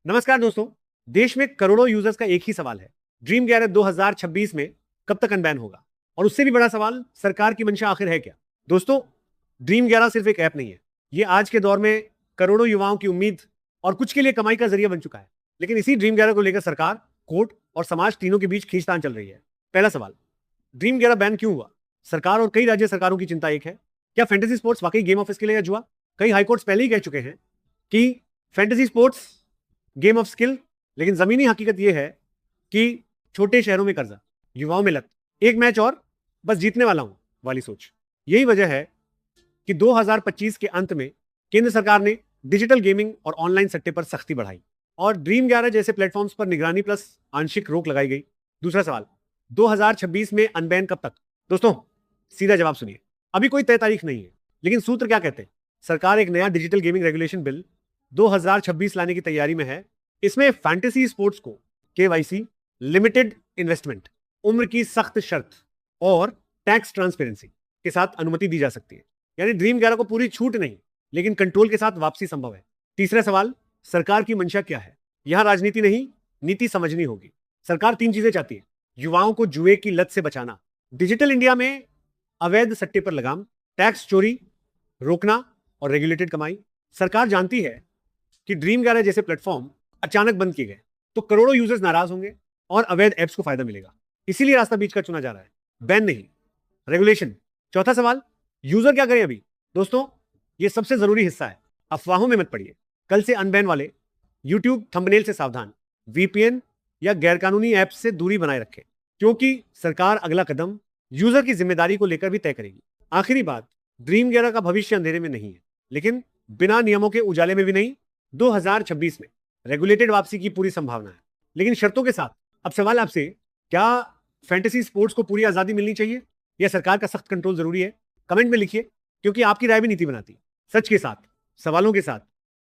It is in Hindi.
नमस्कार दोस्तों। देश में करोड़ों यूजर्स का एक ही सवाल है, ड्रीम 11 2026 में कब तक अनबैन होगा। और उससे भी बड़ा सवाल, सरकार की मंशा आखिर है क्या। दोस्तों, ड्रीम 11 सिर्फ एक ऐप नहीं है, ये आज के दौर में करोड़ों युवाओं की उम्मीद और कुछ के लिए कमाई का जरिया बन चुका है। लेकिन इसी ड्रीम 11 को लेकर सरकार, कोर्ट और समाज तीनों के बीच खींचतान चल रही है। पहला सवाल, ड्रीम 11 बैन क्यों हुआ। सरकार और कई राज्य सरकारों की चिंता एक है, क्या फैंटेसी स्पोर्ट्स वाकई गेम ऑफ स्किल है या जुआ। कई हाईकोर्ट्स पहले ही कह चुके हैं कि fantasy sports game of skill, लेकिन जमीनी हकीकत यह है कि छोटे शहरों में कर्जा, युवाओं में लत, एक मैच और बस जीतने वाला हूं वाली सोच। यही वजह है कि 2025 के अंत में केंद्र सरकार ने डिजिटल गेमिंग और ऑनलाइन सट्टे पर सख्ती बढ़ाई और ड्रीम 11 जैसे प्लेटफॉर्म्स पर निगरानी प्लस आंशिक रोक लगाई गई। दूसरा सवाल, 2026 में अनबैन कब तक। दोस्तों, सीधा जवाब सुनिए, अभी कोई तय तारीख नहीं है, लेकिन सूत्र क्या कहते हैं। सरकार एक नया डिजिटल गेमिंग रेगुलेशन बिल 2026 लाने की तैयारी में है। इसमें फैंटेसी स्पोर्ट्स को केवाईसी, लिमिटेड इन्वेस्टमेंट, उम्र की सख्त शर्त और टैक्स ट्रांसपेरेंसी के साथ अनुमति दी जा सकती है। यानी ड्रीम 11 को पूरी छूट नहीं, लेकिन कंट्रोल के साथ वापसी संभव है। तीसरा सवाल, सरकार की मंशा क्या है। यहां राजनीति नहीं, नीति समझनी होगी। सरकार तीन चीजें चाहती है, युवाओं को जुए की लत से बचाना, डिजिटल इंडिया में अवैध सट्टे पर लगाम, टैक्स चोरी रोकना और रेगुलेटेड कमाई। सरकार जानती है कि ड्रीम 11 जैसे प्लेटफॉर्म अचानक बंद किए गए तो करोड़ों यूजर्स नाराज होंगे और अवैध ऐप्स को फायदा मिलेगा। इसीलिए रास्ता बीच का चुना जा रहा है, बैन नहीं, रेगुलेशन। चौथा सवाल, यूजर क्या करें अभी। दोस्तों, यह सबसे जरूरी हिस्सा है, अफवाहों में मत पड़िए। कल से अनबैन वाले यूट्यूब थंबनेल से सावधान, वीपीएन या गैरकानूनी ऐप से दूरी बनाए रखें, क्योंकि सरकार अगला कदम यूजर की जिम्मेदारी को लेकर भी तय करेगी। आखिरी बात, ड्रीम 11 का भविष्य अंधेरे में नहीं है, लेकिन बिना नियमों के उजाले में भी नहीं। 2026 में रेगुलेटेड वापसी की पूरी संभावना है, लेकिन शर्तों के साथ। अब सवाल आपसे, क्या फैंटेसी स्पोर्ट्स को पूरी आजादी मिलनी चाहिए या सरकार का सख्त कंट्रोल जरूरी है। कमेंट में लिखिए, क्योंकि आपकी राय भी नीति बनाती। सच के साथ, सवालों के साथ